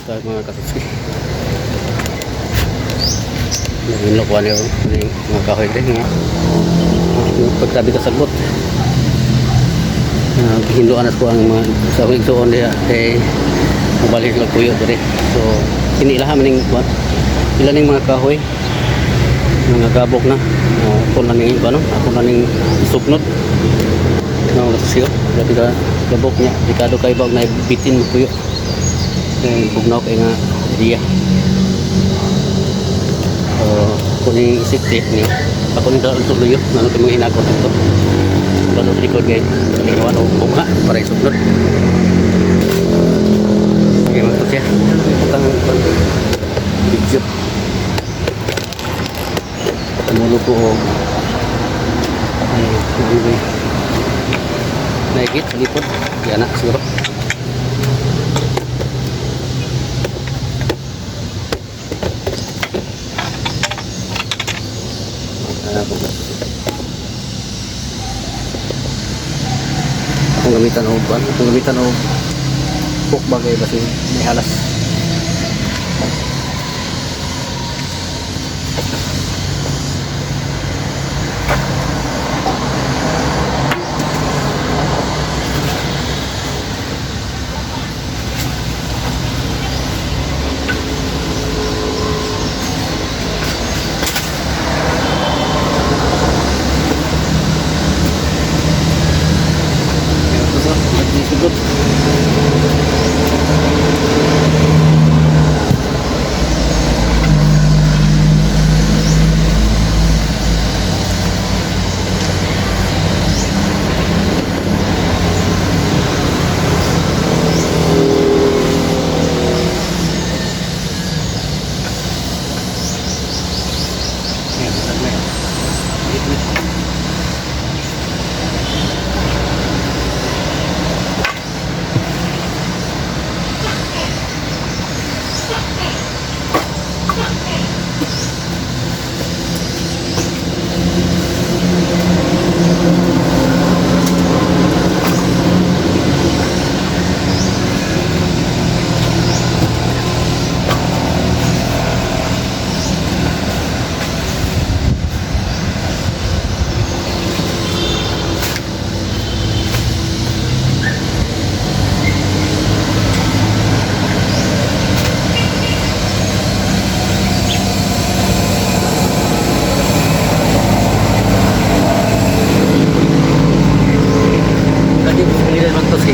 tayo mga katutsi. Naginukuha niyo mga kahoy rin nga. Pagtabi ka sagot. Hinduan at ko ang mga sa higsoon niya kay mabalik lang kuyo diri. So inilaha man ning ilan ning mga kahoy mga gabok na. Ako na ning ako na ning sugnot. Siyo, grabe ka gabok niya. Dekado kay bag na bitin mo kuyo. Bugnaw kay nga dia. Kuning isikti niyo. Ako ni dalo tuloy yo, nano kay mga hinakot dito. Dalo record kay kawan og bunga para isugnot. Okay, magto siya. Putang video. Tumulo ko og naikit sa lipod. Yan na siguro. Kung gamitan o ban, kung gamitan o hook bagay basi may halas.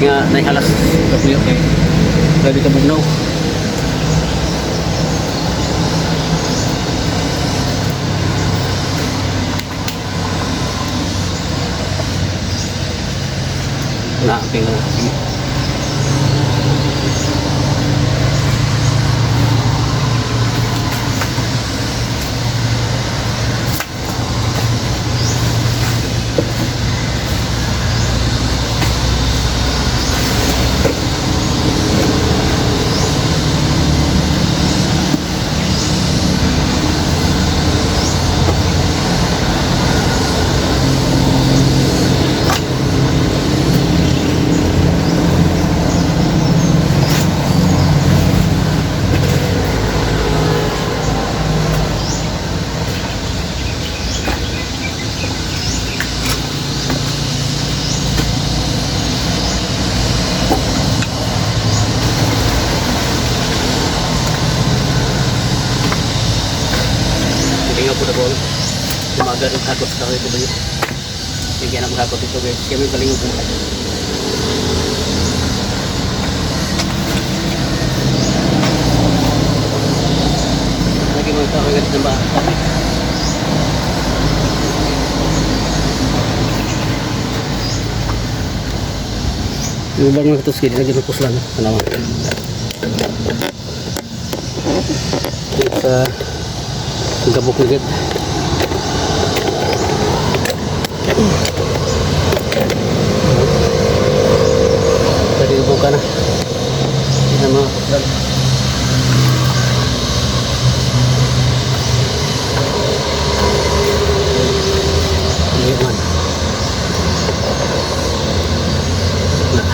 Nga naik halas kapuyo kay grabe ka bugnaw. Na pingo. Umaga rin hakot sa kahoy ito ba yun? Bigyan ang hakot ito guys. Kaya may balingog po. Lagi mga kahoy ganit ng bahay. Yung bang mga tuski, lagi ng puslan. Ano naman? Sa gabok na gid. Tadi buka na. Ini nama puslan. Ini mana? Nah.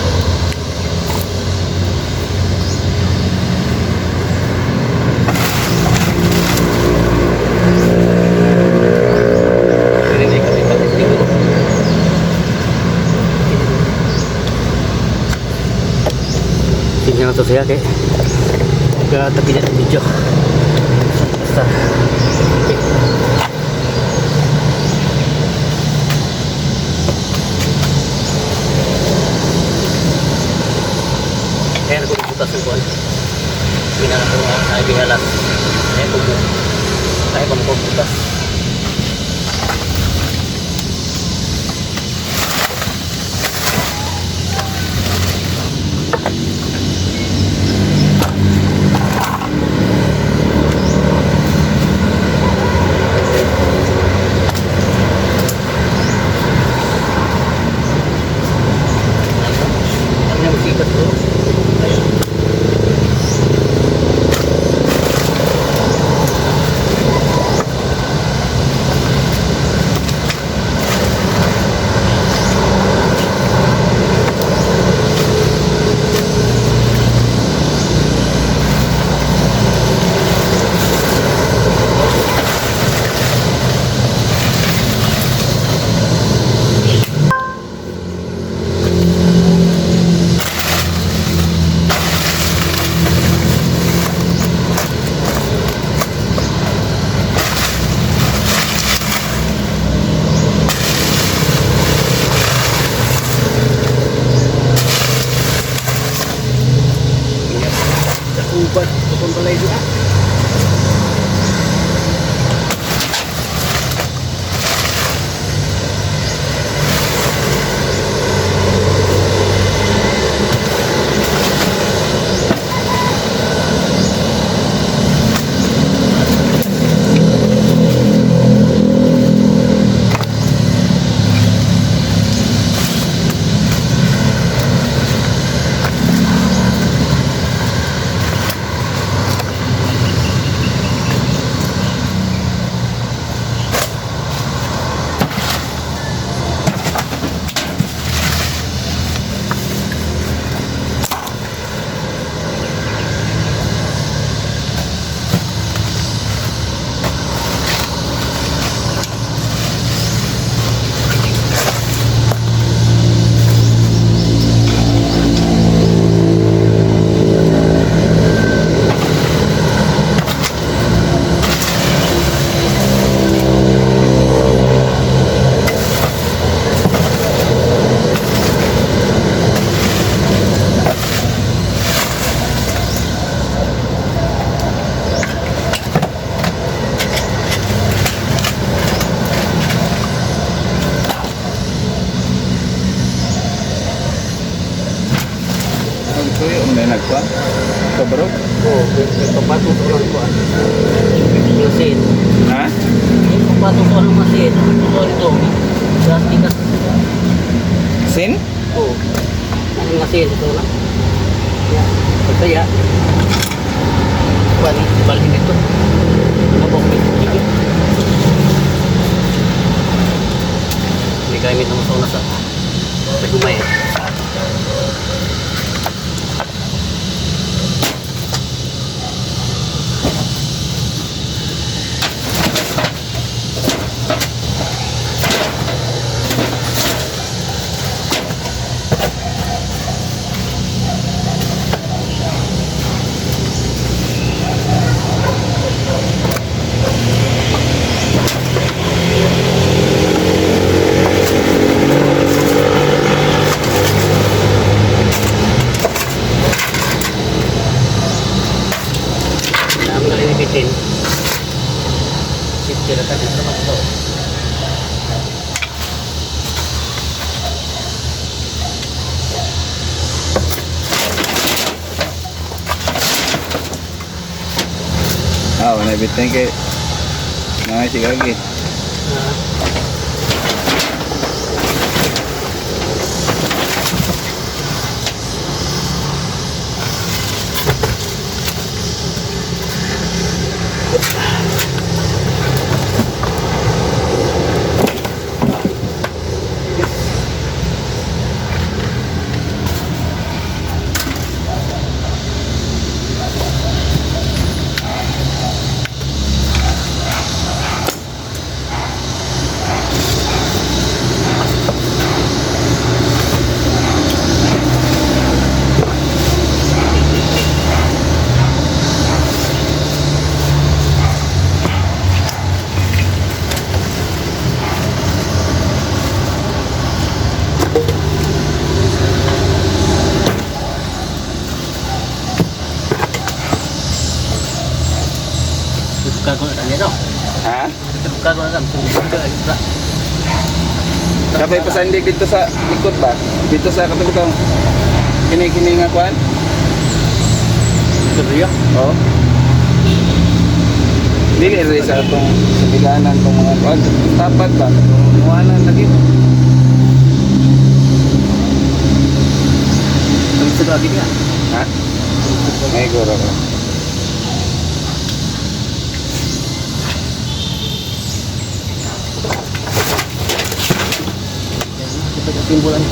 to siya kay tapinya ng video. Basta. Okay. Kaya na kung butas ng buwan. Binala ko ay bihalas. Kaya kung butas. Ubat, tukang balay dia. nagkuhan? Kabarog? Oo, pagpapato ko lang kuhan. Masin. Ha? Pagpapato ko lang masin. Ito. Plastic at. Sin? Oo. Ang masin ito lang. Pagkaya. Balik dito. Nabok dito. Hindi gamit ng sauna sa pagumay. Bitin. Sip kira tadi sama tuh. Ah, wala bitin kay mga sigagi. Kago na niya no. Ha? Kago na lang. Kapay pasandig dito sa likod ba? Dito sa katubutang kini nga kuan? Seryo. Oo. Dili rin sa itong sabiganan itong mga kuan. Tapat ba? Iwanan lagi. Ang sudah lagi niya. Ha? May goro ko. Kita timbulan.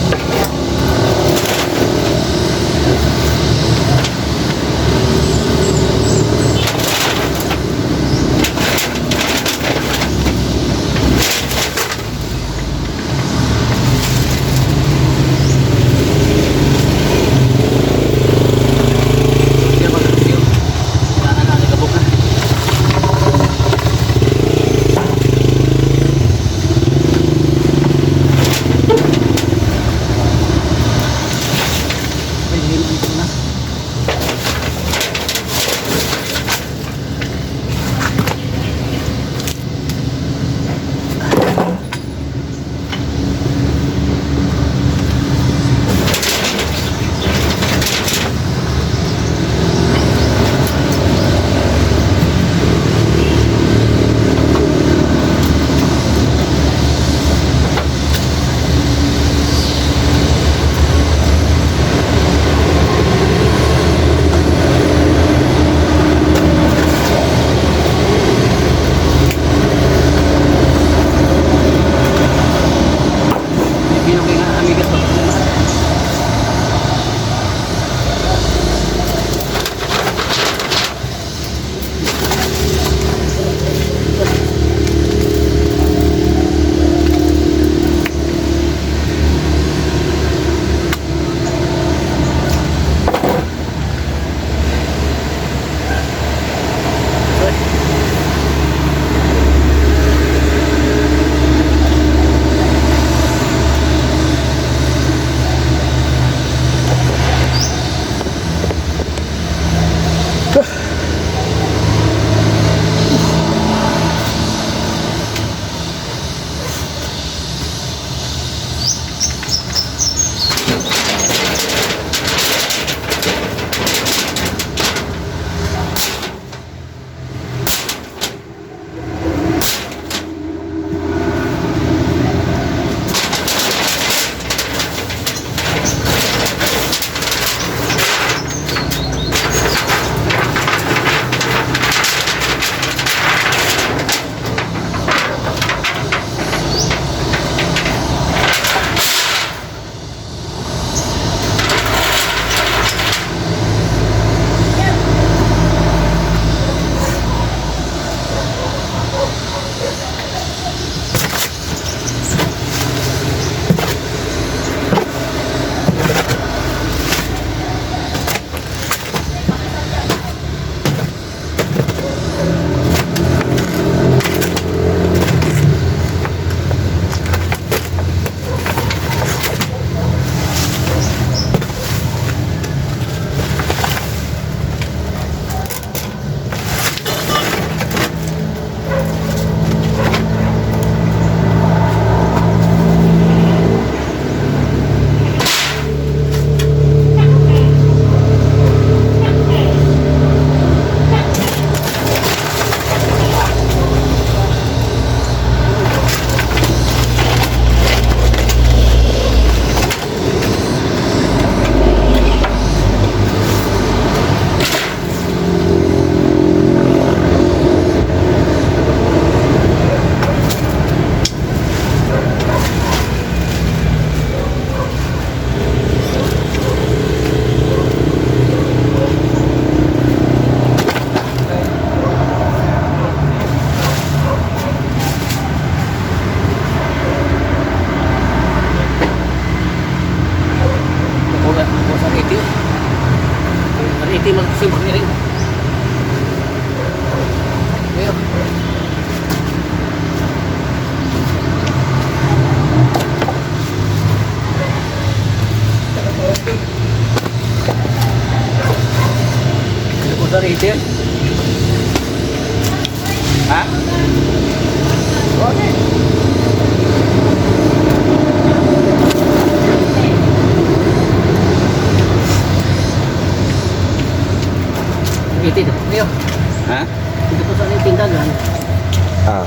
Dari itu ya? Ha? Okay. Ito. Ayo. Ha? Ito po sa tindagan. Ah.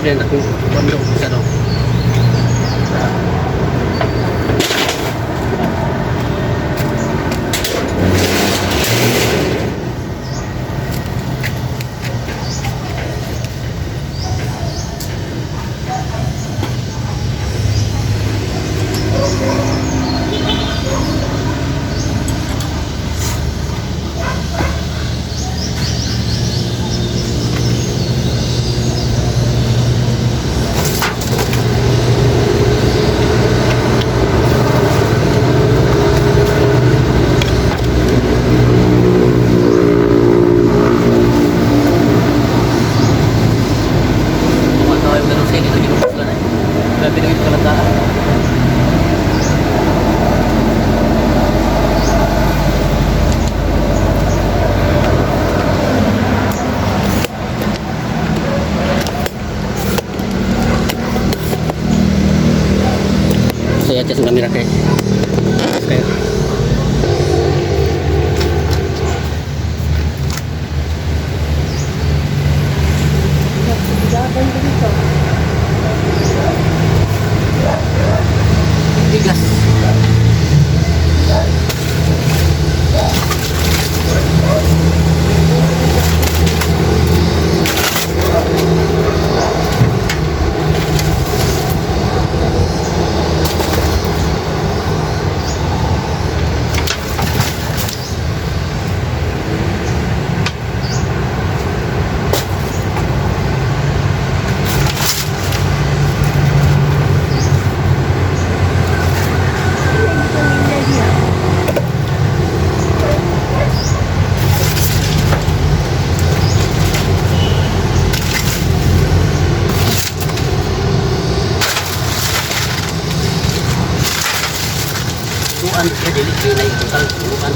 Yan ako kondo sa do. Saya aja sa kamera kay. Kaya. Bigas. Tuan, ya dili kinay total tuan.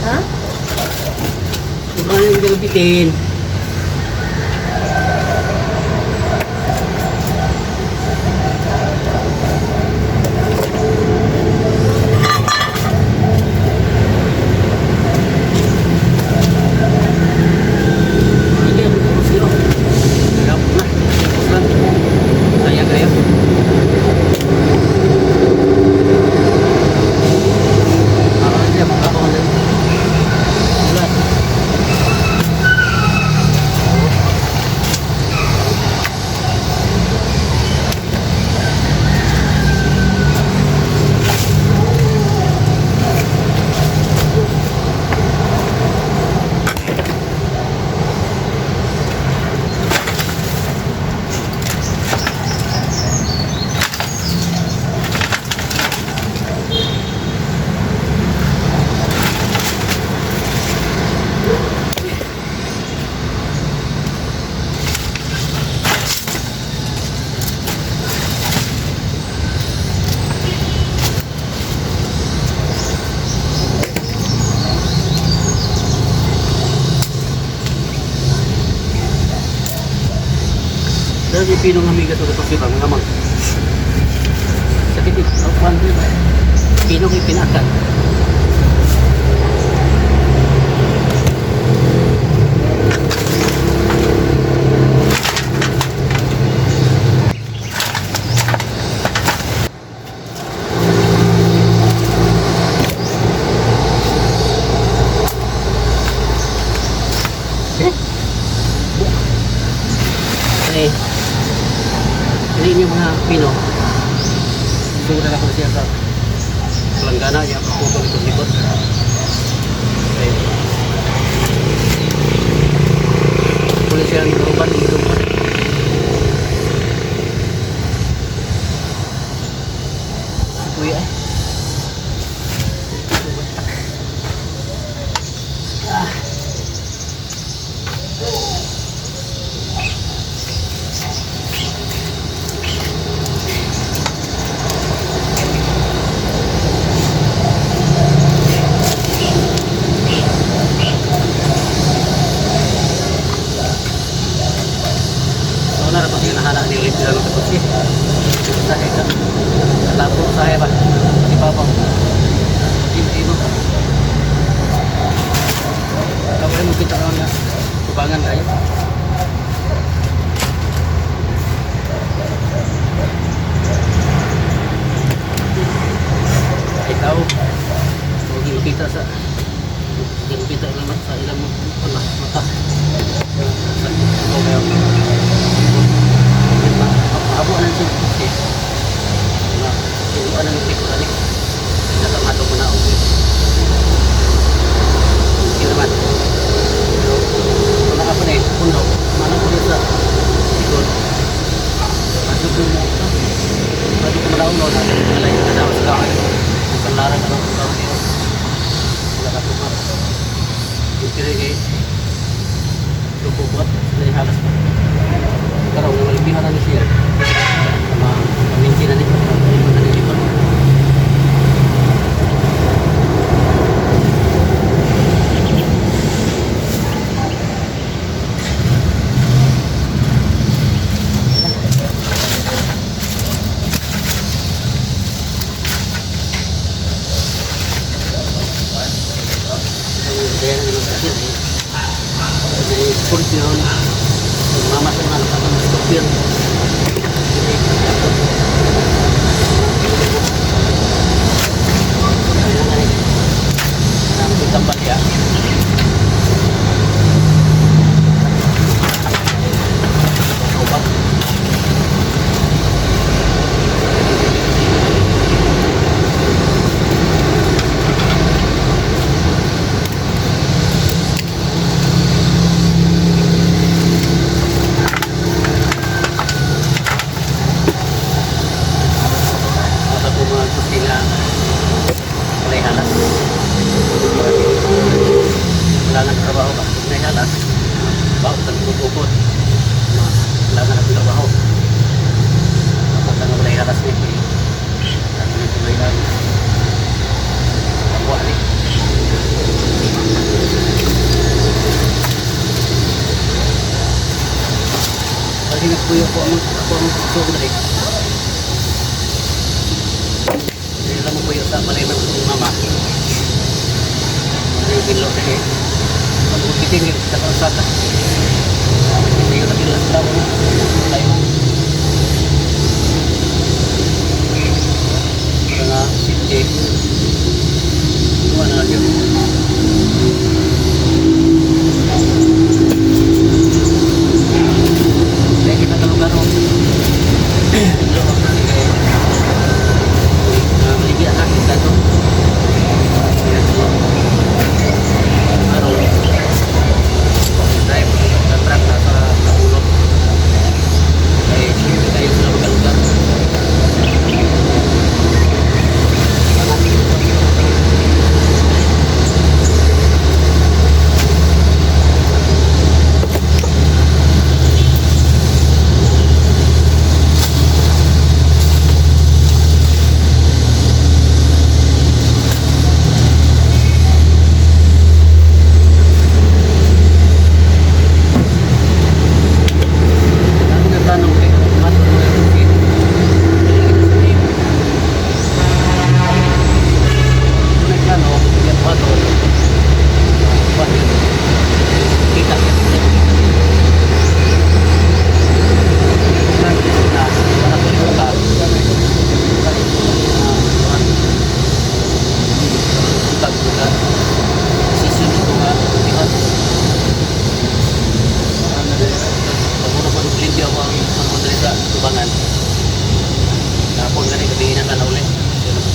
Ha? Tuan yung bitin. pinong amigas o kapag sibang mga mag. Sakit ito, kapan ko ba? Pinong ipinakan. Ini yung mga pino. Sudah na ako siya sa langgana niya. Puputol itong likod. Okay. Puli siya ang ruban. Kuya eh. Nara pasti nahanap ni Lip dalam tempat sih. Saya kan, lapor saya pak di bawah. Ibu, kamu yang mungkin tahu nggak kebangan aja. Saya tahu, mungkin kita lemak saya lemak pernah mata. Abo na siya kasi yung anong tiko na nakamato ko na ako hindi naman pero wala ka pa na eh puno manang ko sa tikod masuk ko mo pwede ko malaw no nalay ka daw sa kawan ang panlara ka daw sa kawan nila wala ka pa yung kirigi lupubot na halas pa karang na malipihan na siya sama paminti na nito na nito kursiyon mama sa mga nakatang stopir namin tambal ya kailangan trabaho ka may halas bago ka nagpupukot kailangan na trabaho kapag ka may halas ni at may lang kapwa ni pag nagpuyo ko ang puso na rin hindi lang puyo sa malay ng mama yung bilo na eh pag-upitin yung sa kalsada hindi yung nabilas lang tayo mga sindi kuha na lang yun kaya kita talong-garo bilo maligyan na kita ito araw drive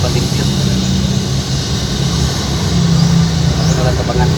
palimpyo. Ito na lang tabangan.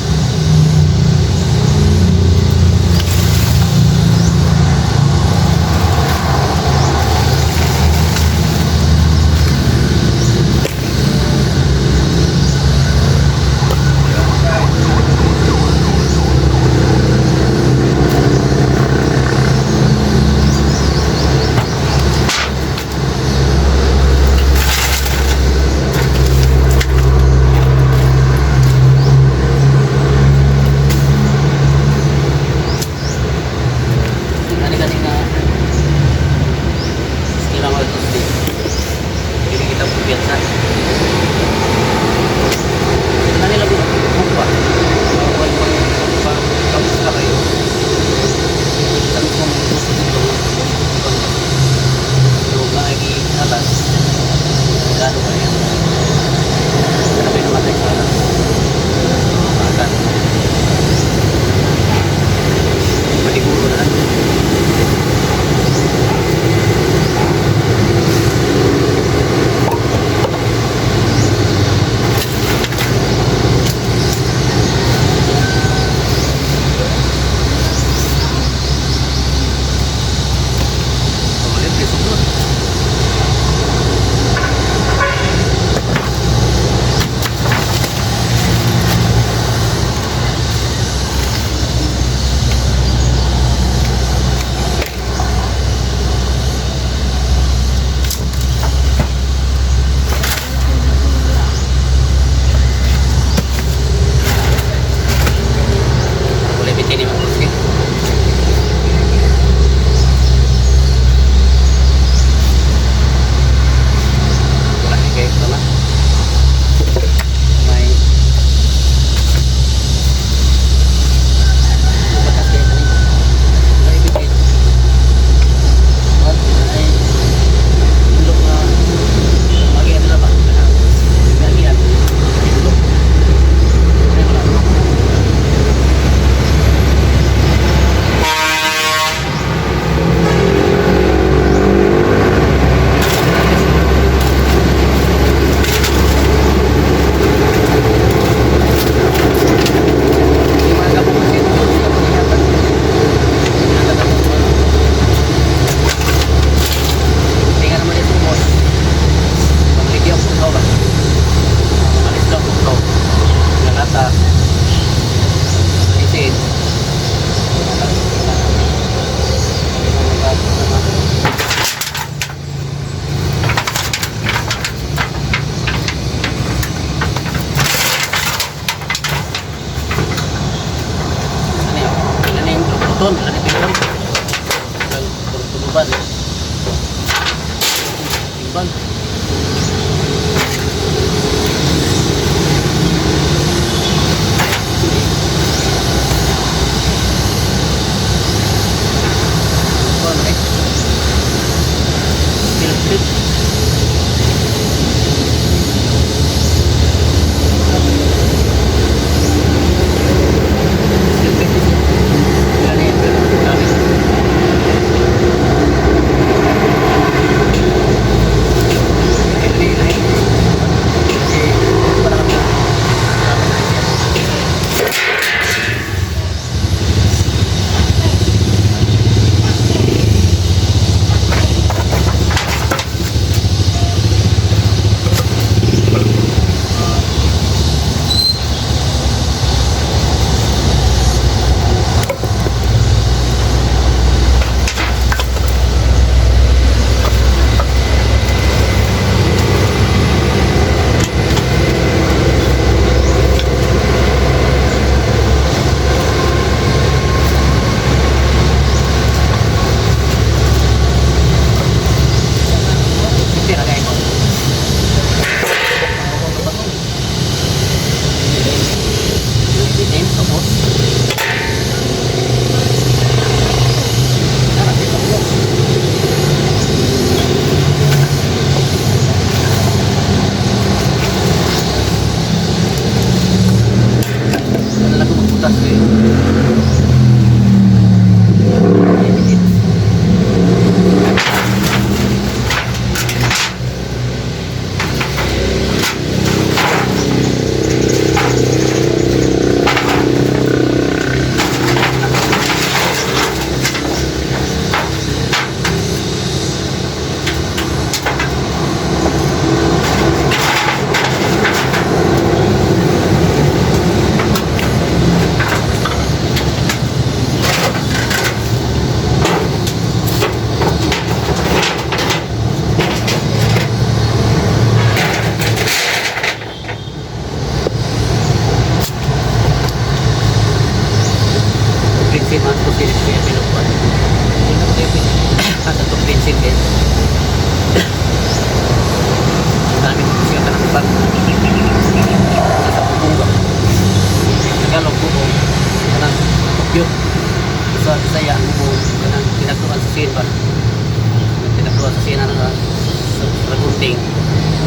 pagdating,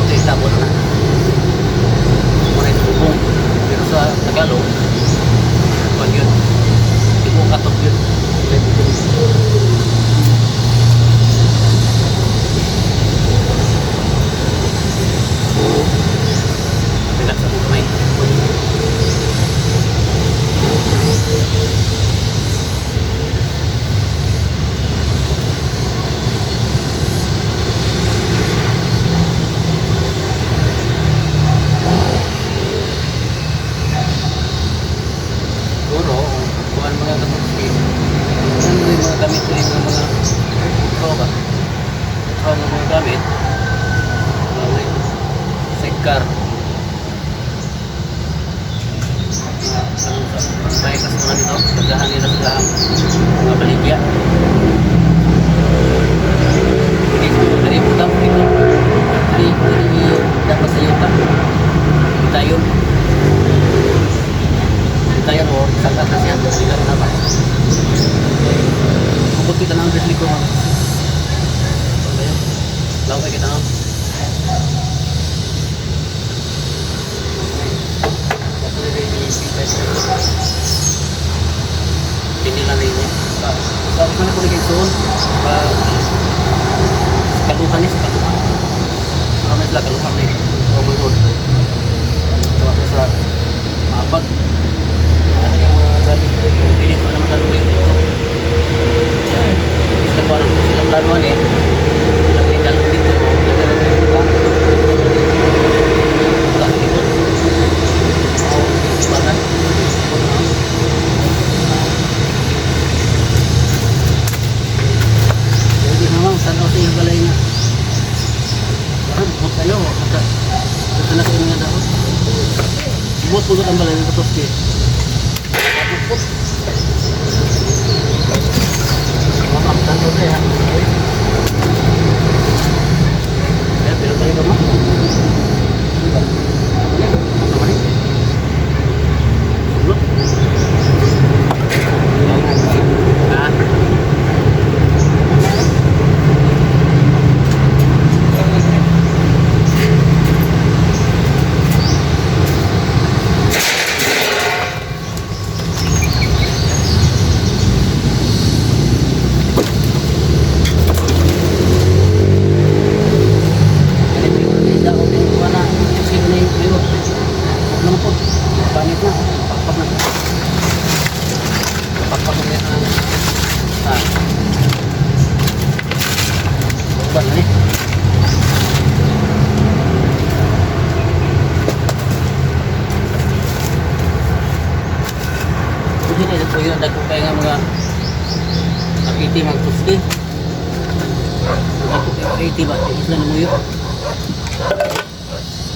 okay, tabot na. Muna ito bubong. Pero sa Tagalog, pag yun, hindi mo katok yun. Okay, bubong. Relax ako kamay. Siguro, kung ano mga katapos ano yung mga gamit ko yung mga ito ba? Ito ang mga gamit. Sidecar. Baik sa mga nito, pagdahan nila sa mga baligya. Hindi ko dari utang dito. Hindi dapat sa yuta. Tayo. Tayo mo, sakat na siya. Hindi ka naman. Kung kita ng brisli ko. Laway kita ng. Inilan na yun. Sabi ko na po naging soon. Kaluhan ni sa kaluhan. Maramay sila kaluhan ni. Roman Road. Ito ako sa maabag. Ano yung mga galing ko. Hindi ko naman kaluhin dito. Gusto ko alam ko silang laruan eh. Ilang legal dito. Nagkaroon dito pa. Wala sa likod. Ibanan. Jadi memang sana sih balai na. Kan buat kayo ada. Sana kayo nga daw. Buat pulo ang balay na tapos di. Buat. Mamam tanto ya. Ya, pero tayo ba mo? Sama ni. Look. Ah. Hindi na po yun, nagkukay nga mga akiti, mga kuski. Nagkukay mga akiti ba? Isla na mo yun.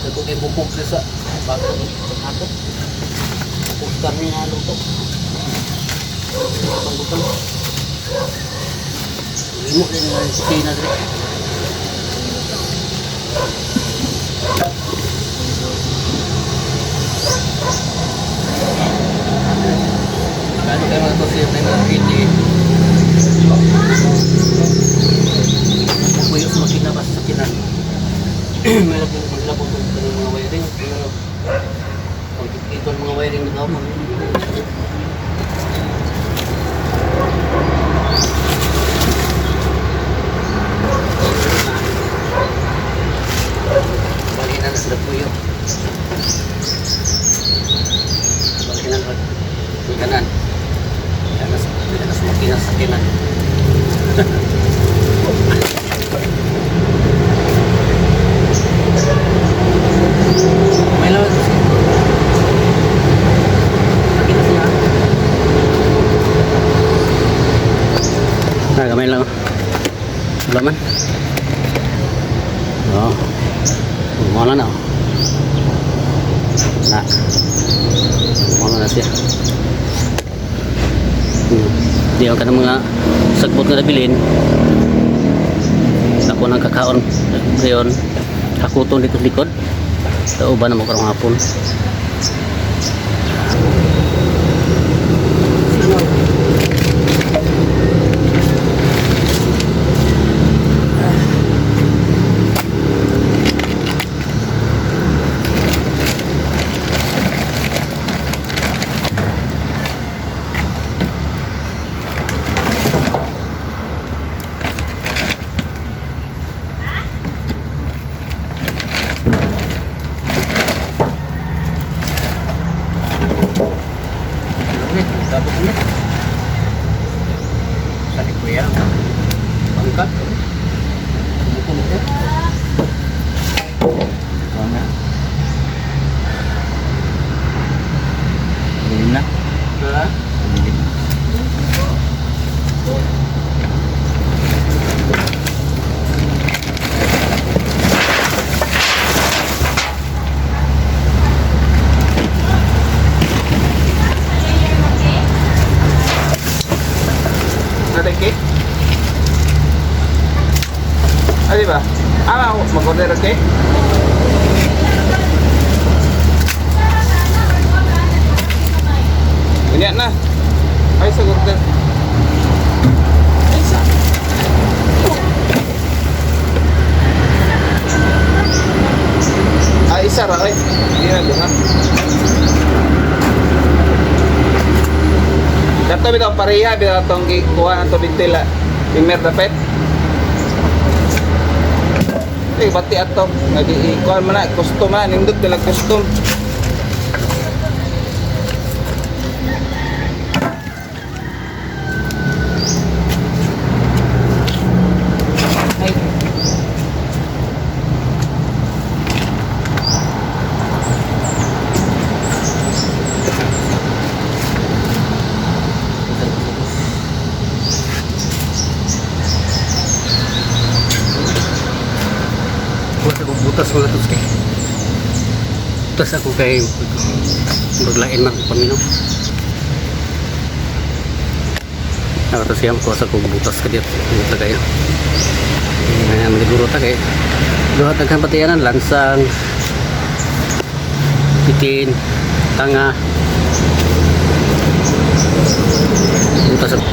Nagkukay bukog sa bago ako. Bukog kami nga luto. Pang-bukang. Limo din nga yung kusina dito. Ano kayo mga kusina na yung akiti? Puyos makina ba sa sakinan? May maglabot ng mga wiring. Ito ang mga wiring na tawag. Balinan na sila puyo. Balinan na kanan. Kaya nas makina sa sakinan. May lawan kasi. Nakita sila. Gamay lang. Wala man. Oo. Mula na. Na. Mula na siya. Di ako ka ng mga sagbot na nabilin. Ako ng kakaon. Ngayon, hakuton dito sa likod. Sa uban na mo karong hapon. Oo na. Dilim na. Ha? Dilim. Natin cake? Ah, di ba? Ah, mag-order ng cake? Ganyan na. Ay, sa order. Ay, sa. Ay, isa ra eh. Hindi na doon. Dato bitaw pareha bitaw tong kuha ng tubig tila. Pimer dapat. Eh bati ato nagi-kuha man na custom man nindot nila custom. Ay. Butas ko latos kay. Butas ako kay maglain man paminom. Nakatas siyam ko sa kong butas ka dito. Butas kayo. Ayan, maliguro ta kay. Duhat naghan patianan, lansang, pitin, tanga. Butas ako.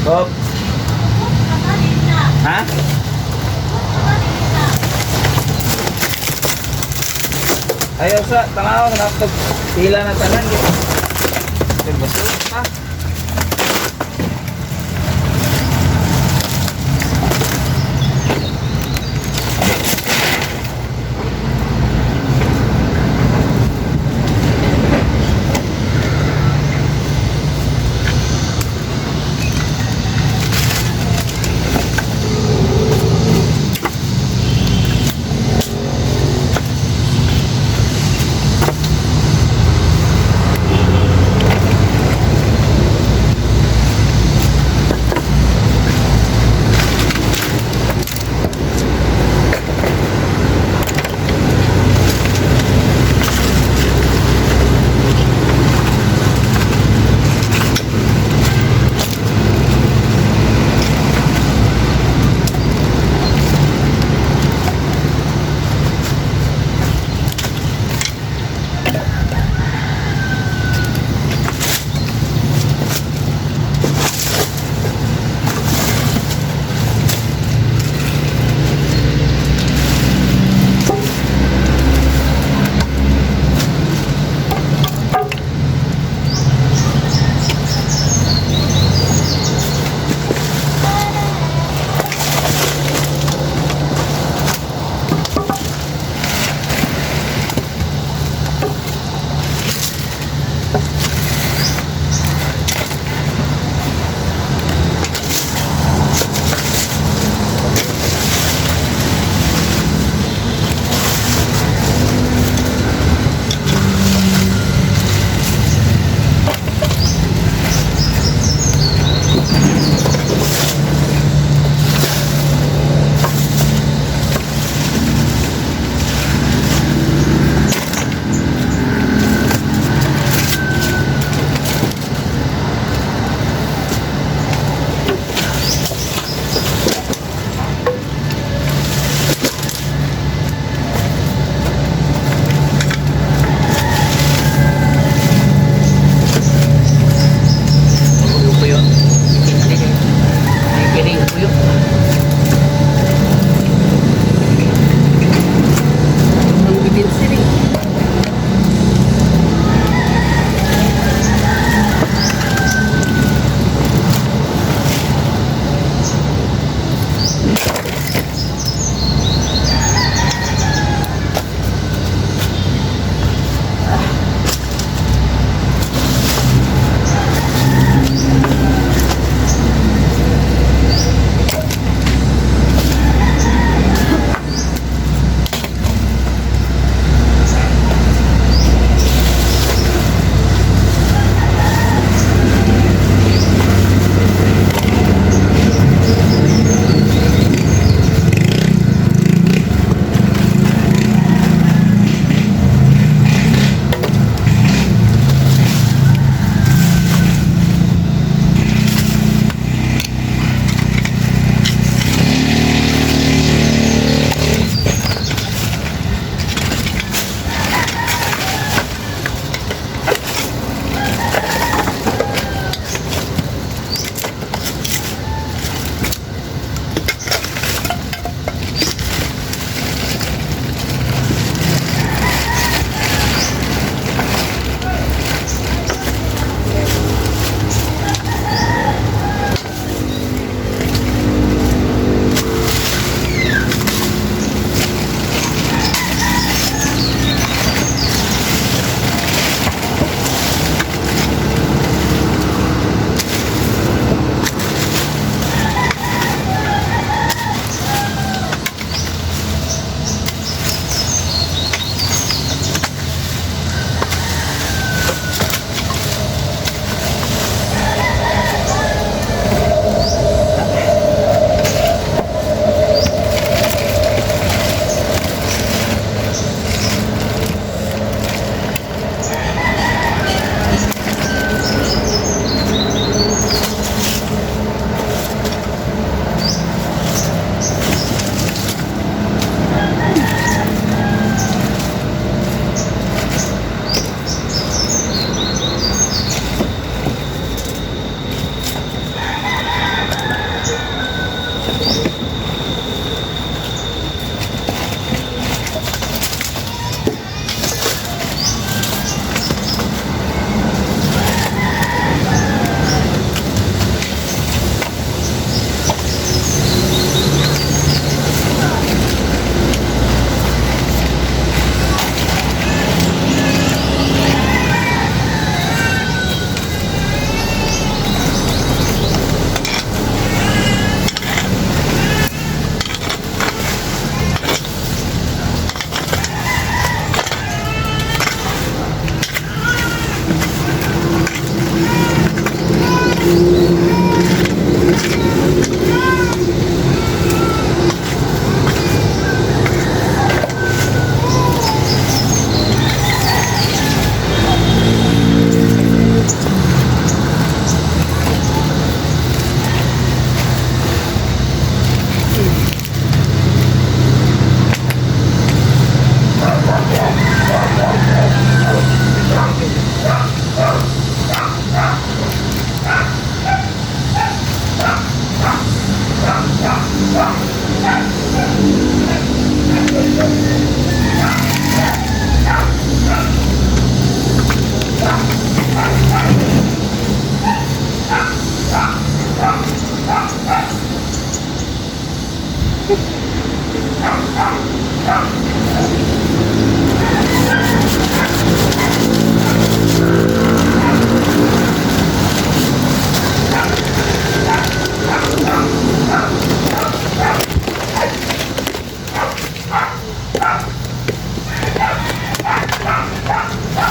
Bob. Ha? Ayaw sa tanaw na pila na tanan. Baso ha?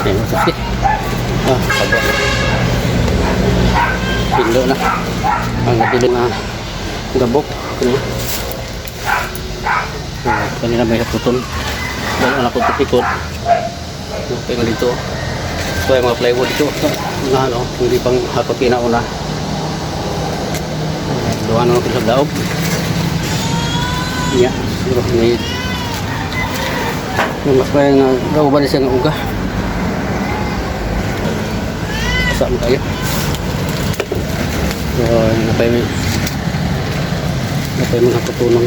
Ayan, masakit. Sabo. Pilo na. Ang nabili na gabok. Kanina may hatuton. Dahil anak ko tipikot. Okay nga dito. So yung mga plywood dito. Na ano, hindi pang hakot kinauna. Doon ano ko sa daob. Iya, siguro may mas kaya nga daw ba siya ng uga. Saan tayo? So, napay mga katunong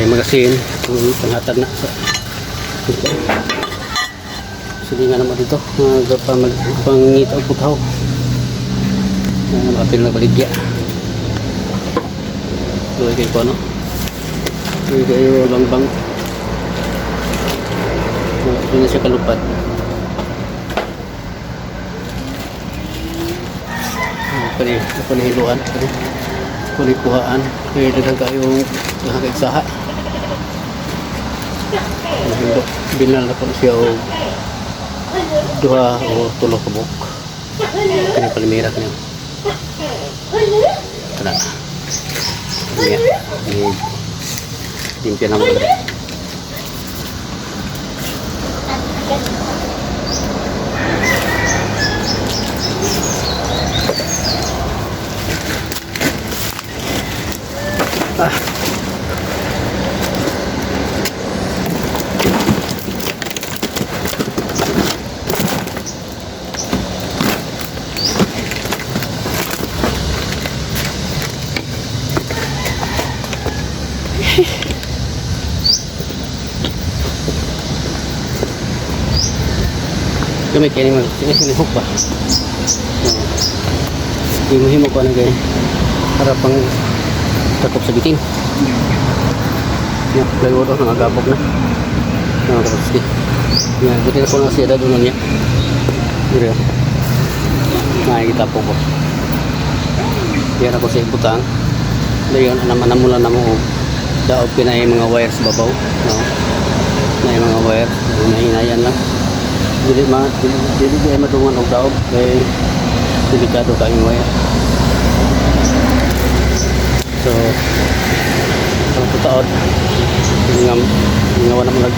yung magasin panghatag na sige nga naman dito pangngit o putaw mapil na baligya tuloy kayo po ano tuloy kayo bang ito na siya kalupad. Panihiluan, panikuhaan, kaya dagang kayong nakakaigsaha. Binal na po siya o duha o tulog kabuk. Kaya palimira niya. Tara. Dimpya naman rin. Kami kaya naman, sinihok ba? Himo-himo ko na gaya para pang takop sa bitin. Yan, plywood o, nangagabog na. Nakakapos yan, buti na po na siya doon niya. Dito. Nakikita po ko. Yan ako sa ibutang. Dayon, namula na mo daog pinay mga wires sa babaw. No? Na yung mga wire, hinayan lang. Dili ay madungan og daog kay delikado kayong wire. So ang tutaod nga wala mo nag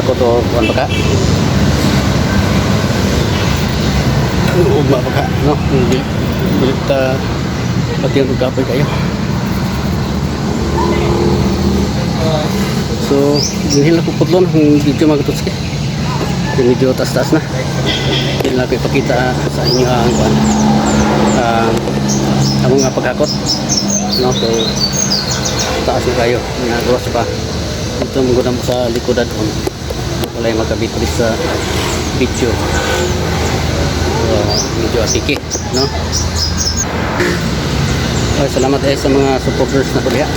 ako to kuan baka ugma baka no hindi ta pati ang kapoy kayo. So dihil na puputlon ang video magtuts yung medyo taas-taas na. Hindi lang ko ipakita sa inyo ang mga paghakot, no? So taas na kayo, nagawas pa ito muna mo sa likodan wala yung magkabit sa video. So medyo atiki, no? Okay, salamat sa mga supporters na kuliha,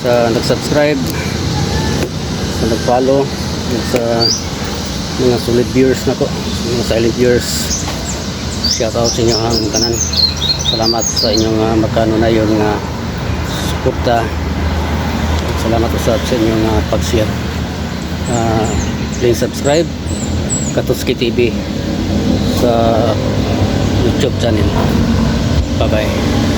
sa nag-subscribe, sa nag-follow, sa mga solid viewers na ko, mga silent viewers. Shout out sa inyo ang kanan. Salamat sa inyong magkano na yun nga suporta. Salamat usap sa inyong pag-share. Please subscribe Katuski TV sa YouTube channel. Bye bye.